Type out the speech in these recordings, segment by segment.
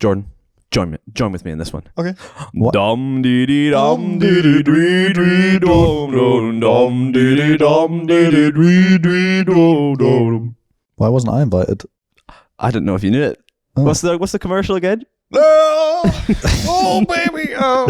Jordan, join with me in this one. Okay. What? Dum dee dee dum dee dee dee dee dum dum dum dee dee dum dee dee dee dee dum dum. Why wasn't I invited? I didn't know if you knew it. Oh. What's the commercial again? Oh baby! Oh,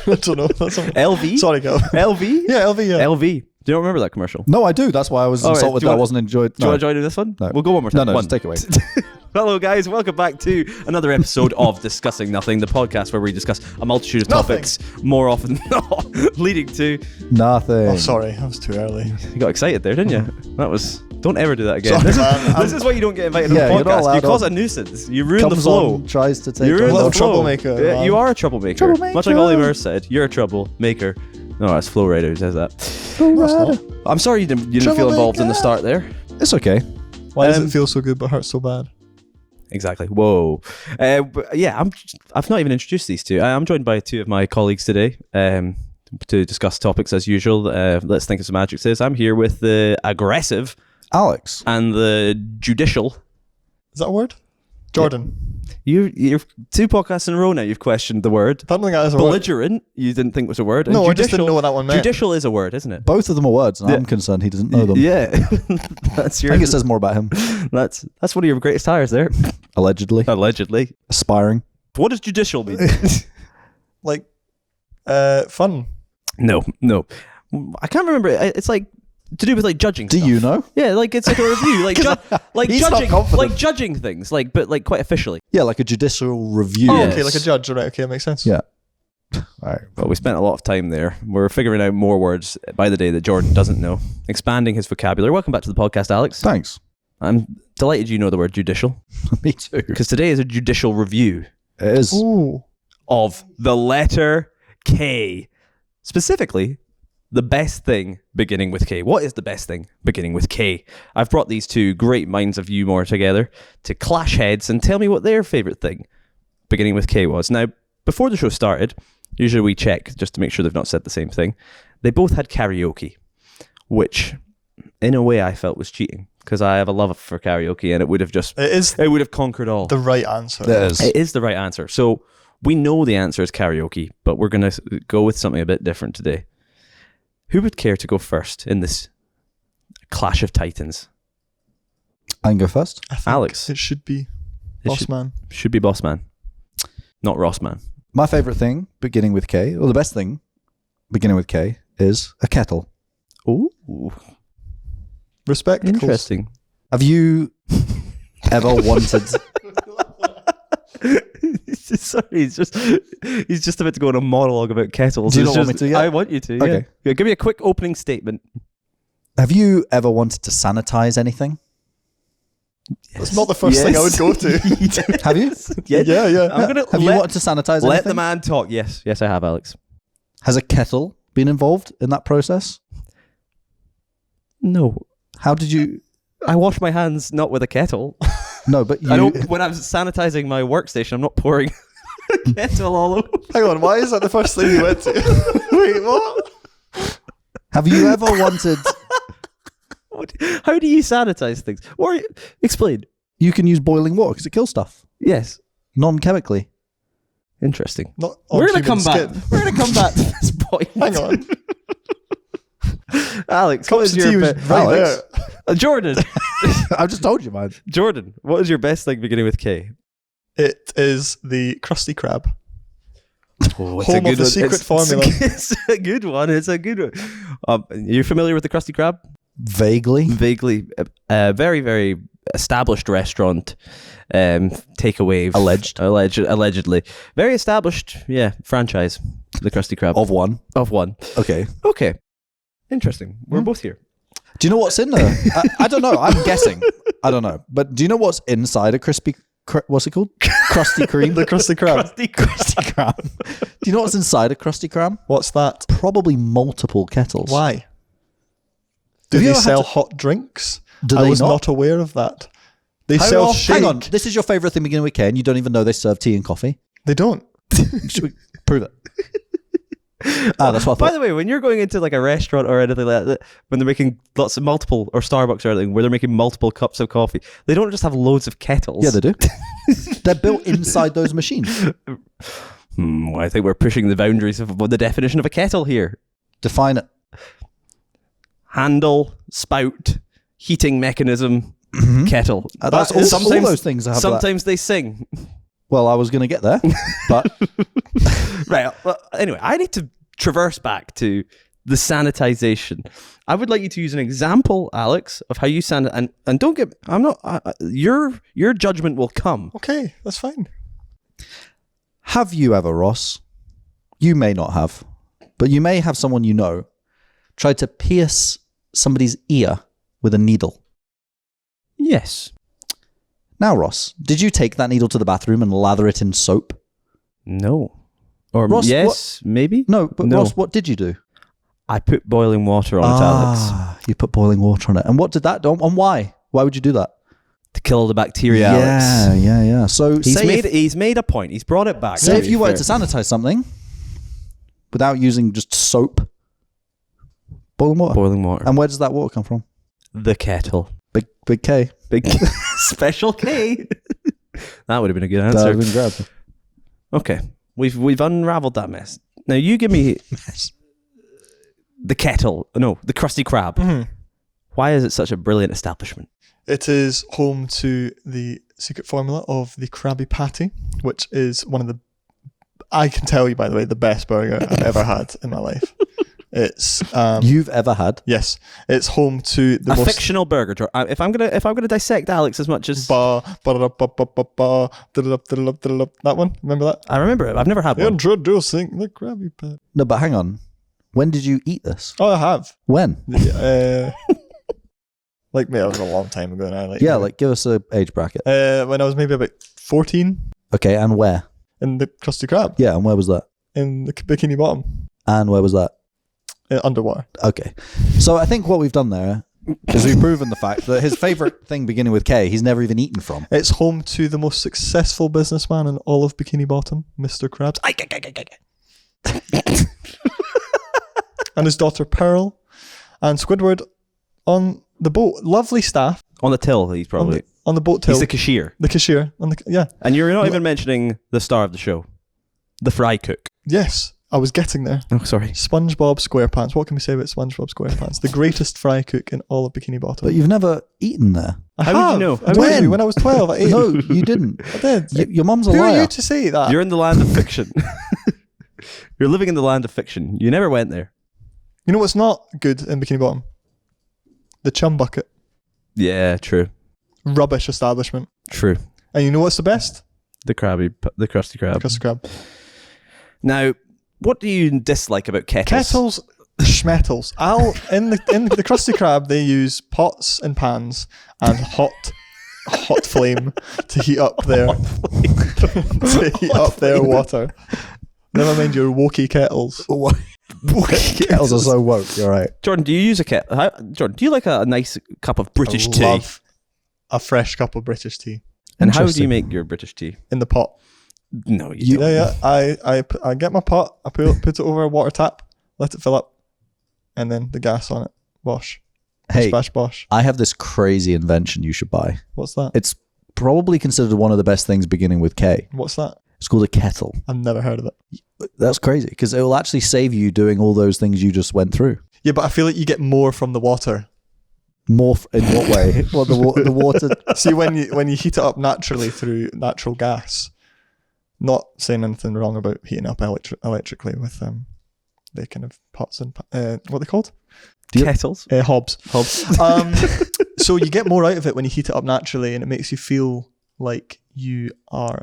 I don't know. That's LV. Sorry, go. LV. Yeah, LV. Yeah. LV. Do you not remember that commercial? No, I do. That's why I was All right, insulted do you that I want- wasn't enjoyed. Do you want to join in this one? No. We'll go one more time. No, One. just take it away. Hello, guys. Welcome back to another episode of Discussing Nothing, the podcast where we discuss a multitude of Nothing. topics, more often than not, leading to... Nothing. Oh, sorry, that was too early. You got excited there, didn't you? That was... Don't ever do that again. Sorry, This, man. this is why you don't get invited on Yeah, the you're not podcast. You allowed cause on. a nuisance. You ruin the Comes flow. on, tries to take You ruin over. the Little flow. troublemaker, Yeah, man. you are a troublemaker. Troublemaker. Much like Oliver said, you're a troublemaker. No, that's Flow Rider who says that. That's not. I'm sorry you didn't feel involved in the start there. It's okay. Why does it feel so good but hurt so bad? Exactly. Whoa. But yeah, I've not even introduced these two. I'm joined by two of my colleagues today to discuss topics as usual. Let's think of some adjectives. I'm here with the aggressive Alex. and the judicial. Is that a word? Jordan. You're two podcasts in a row now. You've questioned the word. I don't think that is a word. Belligerent. You didn't think was a word. And No, I just didn't know what that one meant. Judicial is a word, isn't it? Both of them are words, and I'm concerned he doesn't know them. Yeah. That's I your. think it says more about him. That's one of your greatest hires there. Allegedly. Allegedly. Aspiring. What does judicial mean? Like, fun. No. I can't remember. It's like to do with like judging. Do stuff. you know? Yeah, like it's like a review, like He's not judging, confident. like judging things, but quite officially. Yeah, like a judicial review. Oh, Yes. okay, like a judge. Right, okay, that makes sense. Yeah. All right. But we spent a lot of time there. We're figuring out more words by the day that Jordan doesn't know, expanding his vocabulary. Welcome back to the podcast, Alex. Thanks. I'm delighted you know the word judicial Me too. because today is a judicial review It is. Ooh. of the letter K, specifically. The best thing beginning with K. What is the best thing beginning with K? I've brought these two great minds of humor together to clash heads and tell me what their favourite thing beginning with K was. Now, before the show started, usually we check just to make sure they've not said the same thing. They both had karaoke, which in a way I felt was cheating because I have a love for karaoke and it would have conquered all. The right answer. It is. It is the right answer. So we know the answer is karaoke, but we're going to go with something a bit different today. Who would care to go first in this clash of titans? I can go first. I think Alex. It should be It Boss should- Man. Should be Boss Man, not Ross Man. My favourite thing beginning with K, or the best thing beginning with K, is a kettle. Ooh, Respect. interesting. Have you ever wanted... Sorry, he's just about to go on a monologue about kettles. Do you It's not want just- me to yet? I want you to. Okay. Yeah. Give me a quick opening statement. Have you ever wanted to sanitize anything? That's not the first thing I would go to. Have you? Yeah. I'm gonna Have you wanted to sanitize let anything? the man talk. Yes, I have, Alex. Has a kettle been involved in that process? No, How did you... I wash my hands not with a kettle. No, but you... I don't. When I'm sanitizing my workstation, I'm not pouring a kettle all over. Hang on, why is that the first thing you went to? Wait, what? Have you ever wanted... How do you sanitize things? Or explain. You can use boiling water because it kills stuff. Yes. Non-chemically. Interesting. Not on We're gonna human come back. skin. We're gonna come back to this point. Hang on. Alex. What Cups is of tea your was be- right Alex? there. Jordan? I've just told you, man. Jordan, what is your best thing beginning with K? It is the Krusty Krab. Oh, Home of the secret formula. It's a good one. It's a good one. You're familiar with the Krusty Krab? Vaguely. Vaguely. Very, very established restaurant. Takeaway. Allegedly. Very established, franchise. The Krusty Krab. Of one. Of one. Okay. Okay. Interesting. We're both here. Do you know what's in there? I don't know. I'm guessing. I don't know. But do you know what's inside a what's it called? Krusty Kreme? The Krusty Krab. Krusty Krab. Do you know what's inside a Krusty Krab? What's that? Probably multiple kettles. Why? Do Have you they ever had sell to- hot drinks? Do I they was not? not aware of that. They How sell often- shake. Hang on. This is your favourite thing beginning with K and you don't even know they serve tea and coffee? They don't. Should we prove it? That's what I By thought. the way, when you're going into like a restaurant or anything like that, when they're making lots of multiple, or Starbucks or anything, where they're making multiple cups of coffee, they don't just have loads of kettles. Yeah, they do. They're built inside those machines. I think we're pushing the boundaries of the definition of a kettle here. Define it. Handle, spout, heating mechanism, kettle. That's all those things have sometimes they sing. Well, I was going to get there, but Right. Well, anyway, I need to traverse back to the sanitization. I would like you to use an example, Alex, of how you sanitize. And don't get. I'm not. Your judgment will come. Okay, that's fine. have you ever, Ross? You may not have, but you may have someone you know tried to pierce somebody's ear with a needle. Yes. Now, Ross, did you take that needle to the bathroom and lather it in soap? No. Or Ross, yes, maybe? No, but No. Ross, what did you do? I put boiling water on it, Alex. You put boiling water on it. And what did that do? And why? Why would you do that? To kill the bacteria, Alex. Yeah. So He's made a point. He's brought it back. say to if be you wanted fair. to sanitize something without using just soap, boiling water. Boiling water. And where does that water come from? The kettle. Big K. Big special K. That would have been a good That answer. would have been grabbed. Okay. We've unraveled that mess. Now you give me the kettle. No, the Krusty Krab. Mhm. Why is it such a brilliant establishment? It is home to the secret formula of the Krabby Patty, which is one of the, I can tell you by the way, the best burger I've ever had in my life. It's You've ever had? yes, it's home to the A most fictional burger. If I'm gonna dissect Alex as much as that one. Remember that? I remember it, I've never had one. Introducing the Krabby Patty. No, but hang on. When did you eat this? Oh, I have. When? Like me, that was a long time ago now. Like give us a age bracket. when I was maybe about 14 Okay, and where? in the Krusty Krab Yeah, and where was that? in the Bikini Bottom And where was that? underwater. Okay. So I think what we've done there is we've proven the fact that his favourite thing beginning with K, he's never even eaten from. It's home to the most successful businessman in all of Bikini Bottom, Mr. Krabs. And his daughter Pearl and Squidward on the boat. Lovely staff On the till, he's probably. on the boat till. He's the cashier. The cashier. Yeah. And you're not even mentioning the star of the show, the fry cook. Yes. I was getting there. Oh, sorry. SpongeBob SquarePants. What can we say about SpongeBob SquarePants? The greatest fry cook in all of Bikini Bottom. But you've never eaten there. I How would you have. know? I told When? you, when I was 12, I ate. No, you didn't. I did. Your mum's a Who liar. are you to say that? You're in the land of fiction. You're living in the land of fiction. You never went there. You know what's not good in Bikini Bottom? The Chum Bucket. Yeah, true. Rubbish establishment. True. And you know what's the best? The Krusty Krab. Krusty Krab. Now, what do you dislike about kettles? Kettles, schmettles. In the Krusty Krab, they use pots and pans and hot flame to heat up their water. Never mind your wokey kettles. Kettles are so woke, you're right. Jordan, do you use a kettle? Jordan, do you like a nice cup of British tea? Love a fresh cup of British tea And how do you Interesting. make your British tea? in the pot. No, you don't. Yeah. I get my pot. I put it over a water tap, let it fill up, and then the gas on it. Wash. Hey, Bash bosh. I have this crazy invention you should buy. What's that? It's probably considered one of the best things beginning with K. What's that? It's called a kettle. I've never heard of it. That's crazy because it will actually save you doing all those things you just went through. Yeah, but I feel like you get more from the water. More in what way? Well, the water. See, when you heat it up naturally through natural gas, not saying anything wrong about heating up electrically with the kind of pots and what are they called? Kettles? Hobs. So you get more out of it when you heat it up naturally, and it makes you feel like you are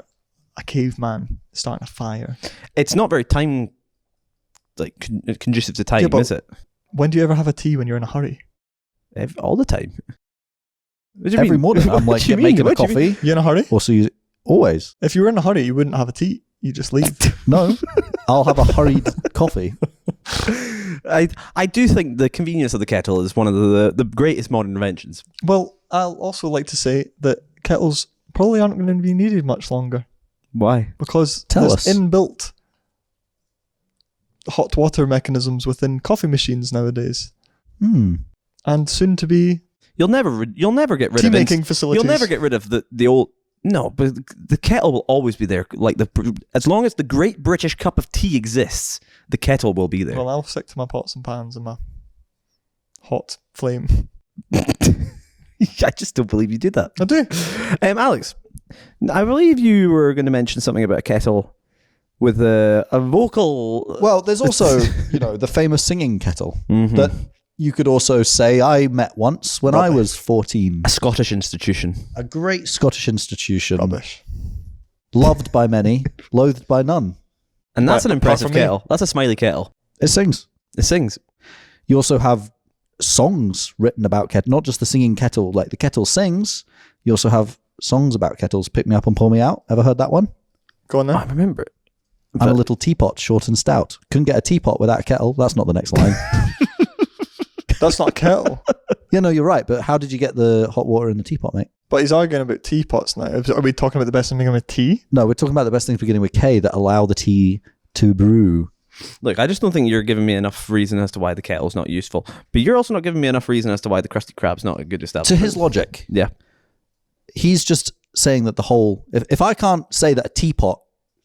a caveman starting a fire. It's not very time, conducive to time, Yeah, but- is it? When do you ever have a tea when you're in a hurry? All the time. What do you Every mean? morning, I'm What like do you mean? making a What do you mean? coffee. You in a hurry? Also, always. If you were in a hurry, you wouldn't have a tea. You just leave. No, I'll have a hurried coffee. I do think the convenience of the kettle is one of the greatest modern inventions. Well, I'll also like to say that kettles probably aren't going to be needed much longer Why? because Tell there's us. inbuilt hot water mechanisms within coffee machines nowadays, Hmm. and soon to be You'll never get rid tea of making facilities. You'll never get rid of the old. No, but the kettle will always be there. Like as long as the Great British Cup of Tea exists, the kettle will be there. Well, I'll stick to my pots and pans and my hot flame. I just don't believe you did that. I do. Alex, I believe you were going to mention something about a kettle with a vocal. Well, there's also, the famous singing kettle Mhm. that you could also say I met once when I was 14. A Scottish institution. A great Scottish institution. Rubbish. Loved by many, loathed by none. And that's Right, an apart impressive from me. kettle. That's a smiley kettle. It sings. It sings. You also have songs written about kettle, not just the singing kettle, like the kettle sings. You also have songs about kettles. Pick me up and pull me out. Ever heard that one? Go on I then. remember it. I'm a little teapot, short and stout. Couldn't get a teapot without a kettle. That's not the next line. That's not a kettle. Yeah, no, you're right. But how did you get the hot water in the teapot, mate? But he's arguing about teapots now. Are we talking about the best thing beginning with tea? No, we're talking about the best things beginning with K that allow the tea to brew. Look, I just don't think you're giving me enough reason as to why the kettle's not useful. But you're also not giving me enough reason as to why the Krusty Krab's not a good To establishment. his logic, Yeah. he's just saying that the whole... If I can't say that a teapot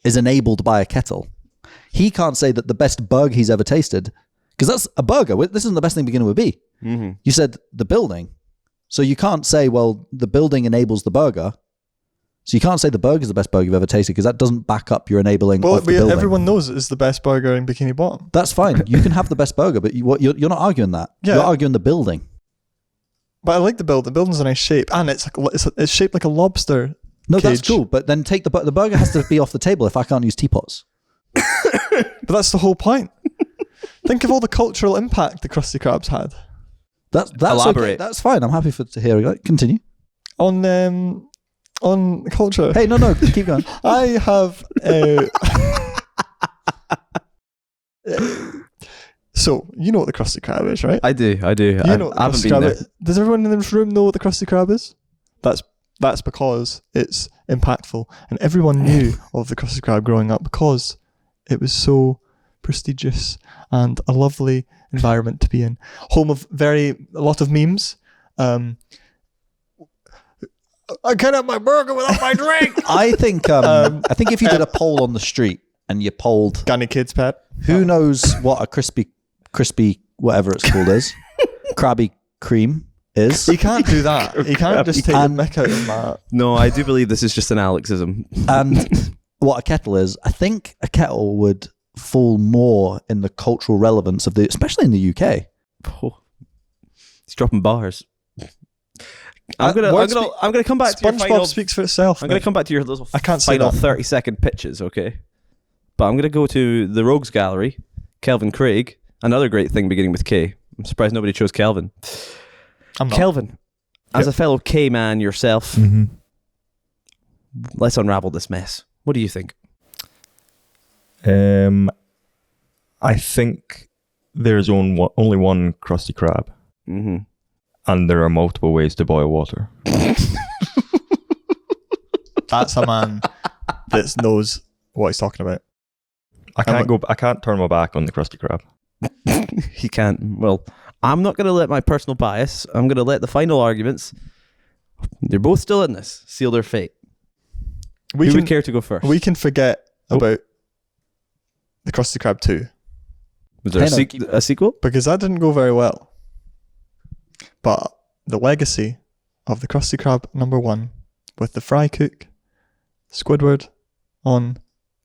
is enabled by a kettle, he can't say that the best burger he's ever tasted... Because that's a burger. This isn't the best thing beginning with B. Mm-hmm. You said the building. So you can't say, well, the building enables the burger. So you can't say the burger's the best burger you've ever tasted because that doesn't back up your enabling Well, of the building. everyone knows it is the best burger in Bikini Bottom. That's fine. You can have the best burger, but you're not arguing that. Yeah. You're arguing the building. But I like the build. The building's a nice shape, and it's shaped like a lobster. No, that's cage. cool. But then take the burger has to be off the table if I can't use teapots. But that's the whole point. Think of all the cultural impact the Krusty Krabs had That's Elaborate. okay. That's fine. I'm happy to hear it. Continue. on culture. Hey, no, keep going. I have. So you know what the Krusty Krab is, right? I do. You know what I the haven't Krusty been Krab there. is. Does everyone in this room know what the Krusty Krab is? That's because it's impactful, and everyone knew of the Krusty Krab growing up because it was so prestigious and a lovely environment to be in. Home of a lot of memes. I can't have my burger without my drink. I think if you did a poll on the street and you polled Got any kids, Pat? who knows what a crispy whatever it's called is, Krabby cream is, You can't do that. You can't just take the mick out of that. No, I do believe this is just an Alexism. and what a kettle is, I think a kettle would fall more in the cultural relevance of especially in the UK. Oh, he's dropping bars. I'm gonna come back to your SpongeBob final. speaks for itself. I'm gonna mate. come back to your little I can't say final that. 30-second pitches, okay? But I'm gonna go to the Rogues Gallery, Kelvin Craig, another great thing beginning with K. I'm surprised nobody chose Kelvin. I'm not. Kelvin, as a fellow K man yourself, let's unravel this mess. What do you think? I think there's only one Krusty Krab, Mm-hmm. and there are multiple ways to boil water. That's a man that knows what he's talking about. I can't turn my back on the Krusty Krab. He can't. Well, I'm not going to let my personal bias. I'm going to let the final arguments. They're both still in this. Seal their fate. We Who can would care to go first? we can forget about the Krusty Krab 2 Was there a sequel? because that didn't go very well. But the legacy of the Krusty Krab number 1 with the fry cook, Squidward on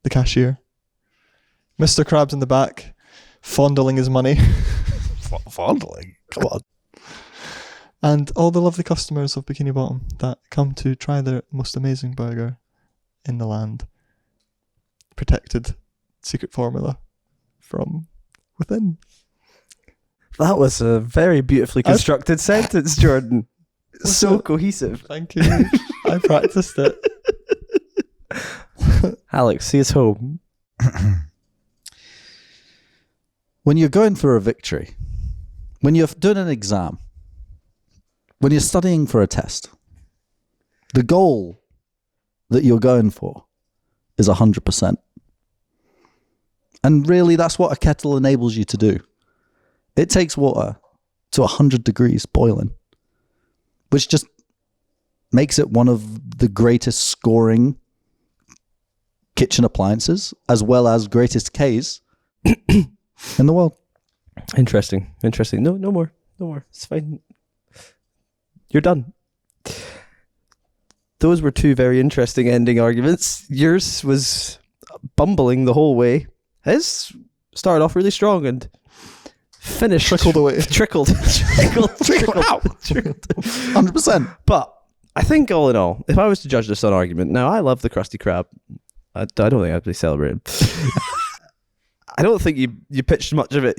the cashier, Mr. Krabs in the back fondling his money, Fondling? Come on. and all the lovely customers of Bikini Bottom that come to try their most amazing burger in the land. Protected secret formula from within. That was a very beautifully constructed sentence, Jordan. So cohesive. Thank you. I practiced it. Alex, see us home. When you're going for a victory, when you're doing an exam, when you're studying for a test, the goal that you're going for is 100%. And really, that's what a kettle enables you to do. It takes water to 100 degrees boiling, which just makes it one of the greatest scoring kitchen appliances, as well as greatest Ks in the world. Interesting. No more. It's fine. You're done. Those were two very interesting ending arguments. Yours was bumbling the whole way. His started off really strong and finished Trickled away. Trickled. Out. 100%. But I think all in all, if I was to judge this on argument, now I love the Krusty Krab. I don't think I'd be celebrating. I don't think you pitched much of it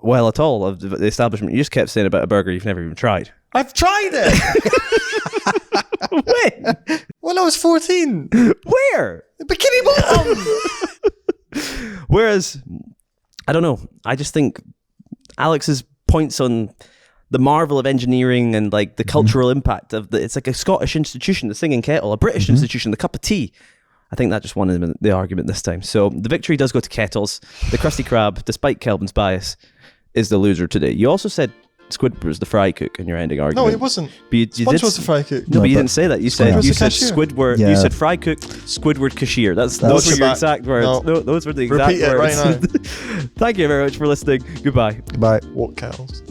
well at all of the establishment. You just kept saying about a burger you've never even tried. I've tried it! When? When I was 14. Where? Bikini Bottom! Whereas, I don't know. I just think Alex's points on the marvel of engineering and like the cultural impact of it's like a Scottish institution, the singing kettle, a British institution, the cup of tea. I think that just won him the argument this time. So the victory does go to kettles. The Krusty Krab, despite Kelvin's bias, is the loser today. You also said Squidward was the fry cook in your ending argument. No, it wasn't. But you Sponge did was the fry cook. No, but you didn't say that. You said was the said cashier. Squidward. Yeah. You said fry cook, Squidward cashier. Those were your back. exact words. No. Those were the exact Repeat it words. right now. Thank you very much for listening. Goodbye. Bye. What kettles?